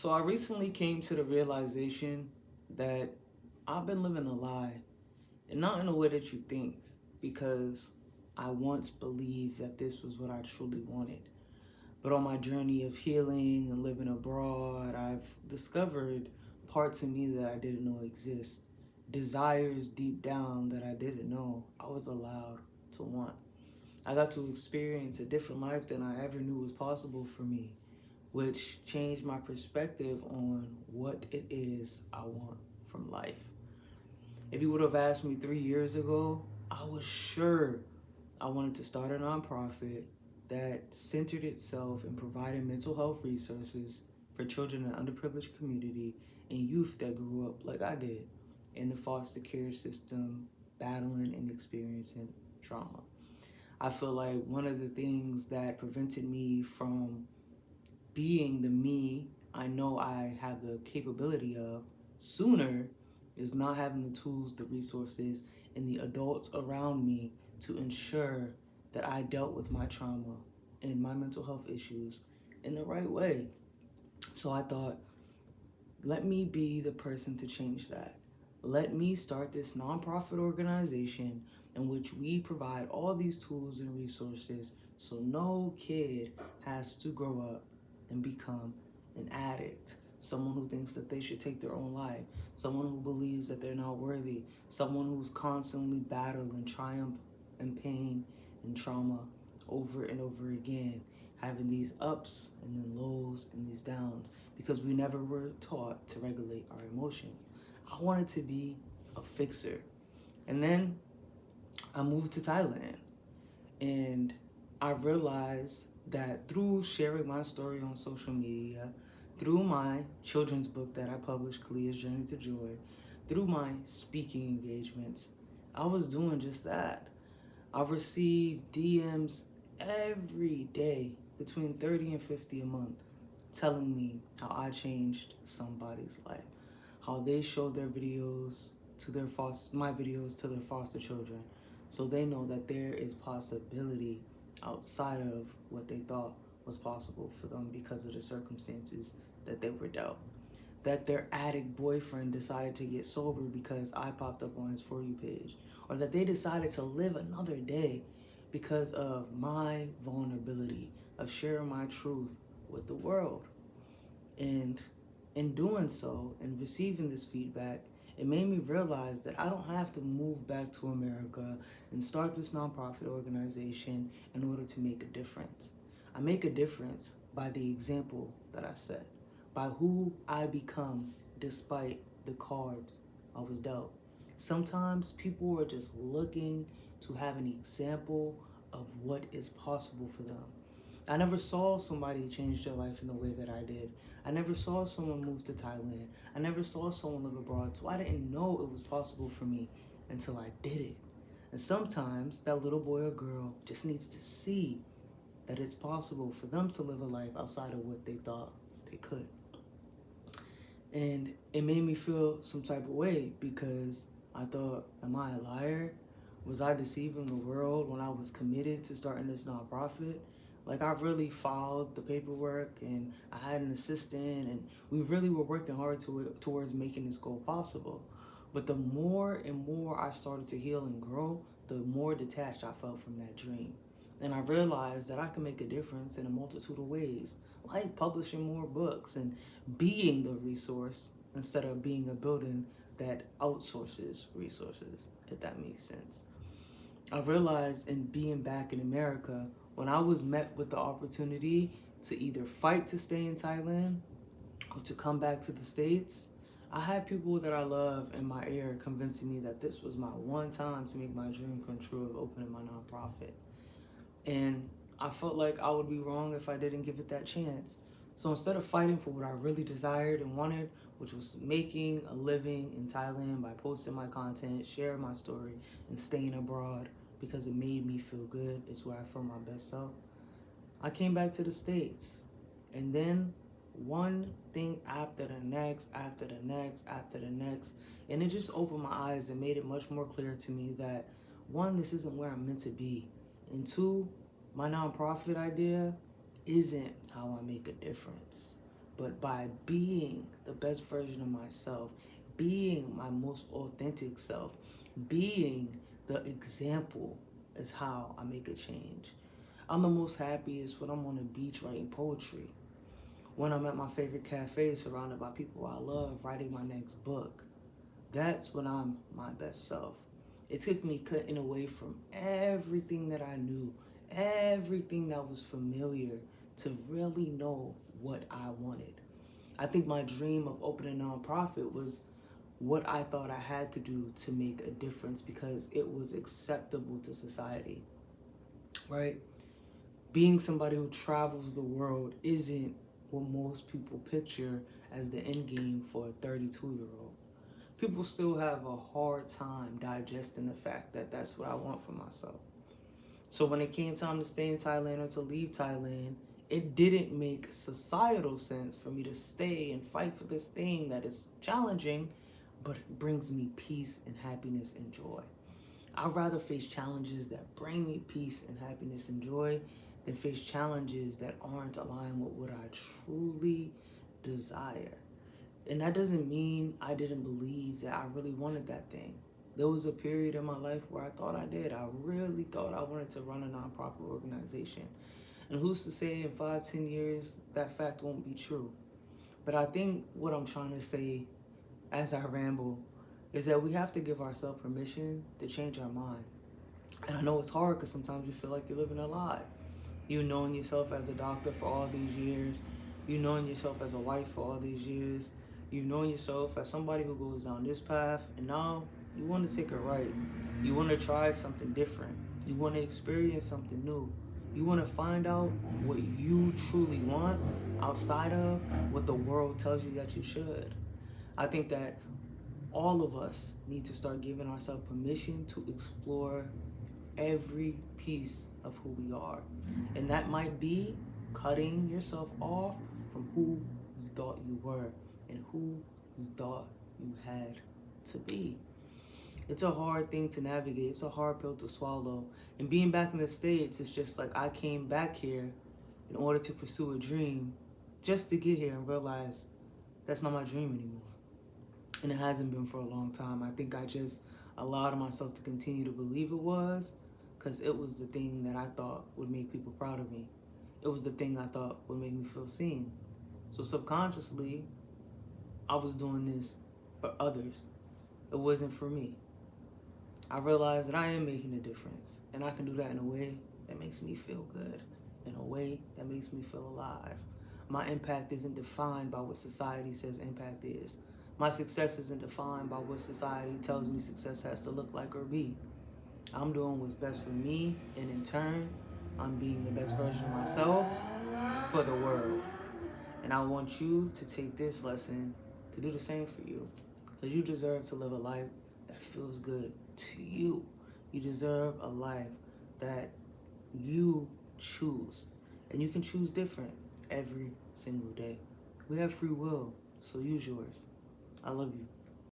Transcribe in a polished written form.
So I recently came to the realization that I've been living a lie, and not in a way that you think, because I once believed that this was what I truly wanted. But on my journey of healing and living abroad, I've discovered parts of me that I didn't know exist, desires deep down that I didn't know I was allowed to want. I got to experience a different life than I ever knew was possible for me, which changed my perspective on what it is I want from life. If you would have asked me 3 years ago, I was sure I wanted to start a nonprofit that centered itself in providing mental health resources for children in the underprivileged community and youth that grew up like I did in the foster care system, battling and experiencing trauma. I feel like one of the things that prevented me from being the me I know I have the capability of sooner is not having the tools, the resources, and the adults around me to ensure that I dealt with my trauma and my mental health issues in the right way. So I thought, let me be the person to change that. Let me start this nonprofit organization in which we provide all these tools and resources so no kid has to grow up and become an addict, someone who thinks that they should take their own life, someone who believes that they're not worthy, someone who's constantly battling triumph and pain and trauma over and over again, having these ups and then lows and these downs because we never were taught to regulate our emotions. I wanted to be a fixer. And then I moved to Thailand, and I realized that through sharing my story on social media, through my children's book that I published, Kalia's Journey to Joy, through my speaking engagements, I was doing just that. I received DMs every day, between 30 and 50 a month, telling me how I changed somebody's life, how they showed their videos to their my videos to their foster children, so they know that there is possibility outside of what they thought was possible for them because of the circumstances that they were dealt. That their addict boyfriend decided to get sober because I popped up on his For You page, or that they decided to live another day because of my vulnerability of sharing my truth with the world. And in doing so and receiving this feedback, it made me realize that I don't have to move back to America and start this nonprofit organization in order to make a difference. I make a difference by the example that I set, by who I become despite the cards I was dealt. Sometimes people are just looking to have an example of what is possible for them. I never saw somebody change their life in the way that I did. I never saw someone move to Thailand. I never saw someone live abroad, so I didn't know it was possible for me until I did it. And sometimes that little boy or girl just needs to see that it's possible for them to live a life outside of what they thought they could. And it made me feel some type of way because I thought, am I a liar? Was I deceiving the world when I was committed to starting this nonprofit? Like, I really filed the paperwork and I had an assistant, and we really were working hard towards making this goal possible. But the more and more I started to heal and grow, the more detached I felt from that dream. And I realized that I can make a difference in a multitude of ways, like publishing more books and being the resource instead of being a building that outsources resources, if that makes sense. I realized in being back in America, when I was met with the opportunity to either fight to stay in Thailand or to come back to the States, I had people that I love in my ear convincing me that this was my one time to make my dream come true of opening my nonprofit. And I felt like I would be wrong if I didn't give it that chance. So instead of fighting for what I really desired and wanted, which was making a living in Thailand by posting my content, sharing my story, and staying abroad because it made me feel good, it's where I feel my best self, I came back to the States. And then one thing after the next, after the next, after the next. And it just opened my eyes and made it much more clear to me that one, this isn't where I'm meant to be. And two, my nonprofit idea isn't how I make a difference. but by being the best version of myself, being my most authentic self, being the example is how I make a change. I'm the most happiest when I'm on the beach writing poetry, when I'm at my favorite cafe surrounded by people I love writing my next book. That's when I'm my best self. It took me cutting away from everything that I knew, everything that was familiar, to really know what I wanted. I think my dream of opening a nonprofit was what I thought I had to do to make a difference because it was acceptable to society, right? Being somebody who travels the world isn't what most people picture as the end game for a 32-year-old. People still have a hard time digesting the fact that that's what I want for myself. So when it came time to stay in Thailand or to leave Thailand, it didn't make societal sense for me to stay and fight for this thing that is challenging, but it brings me peace and happiness and joy. I'd rather face challenges that bring me peace and happiness and joy than face challenges that aren't aligned with what I truly desire. And that doesn't mean I didn't believe that I really wanted that thing. There was a period in my life where I thought I did. I really thought I wanted to run a nonprofit organization. And who's to say in 5, 10 years that fact won't be true? But I think what I'm trying to say as I ramble is that we have to give ourselves permission to change our mind. And I know it's hard because sometimes you feel like you're living a lie. You knowing yourself as a doctor for all these years, you knowing yourself as a wife for all these years, you knowing yourself as somebody who goes down this path, and now you want to take it right. You want to try something different. You want to experience something new. You want to find out what you truly want outside of what the world tells you that you should. I think that all of us need to start giving ourselves permission to explore every piece of who we are. And that might be cutting yourself off from who you thought you were and who you thought you had to be. It's a hard thing to navigate. It's a hard pill to swallow. And being back in the States, it's just like I came back here in order to pursue a dream just to get here and realize that's not my dream anymore. And it hasn't been for a long time. I think I just allowed myself to continue to believe it was because it was the thing that I thought would make people proud of me. It was the thing I thought would make me feel seen. So subconsciously, I was doing this for others. It wasn't for me. I realized that I am making a difference, and I can do that in a way that makes me feel good, in a way that makes me feel alive. My impact isn't defined by what society says impact is. My success isn't defined by what society tells me success has to look like or be. I'm doing what's best for me, and in turn, I'm being the best version of myself for the world. And I want you to take this lesson to do the same for you, because you deserve to live a life that feels good to you. You deserve a life that you choose, and you can choose different every single day. We have free will, so use yours. I love you.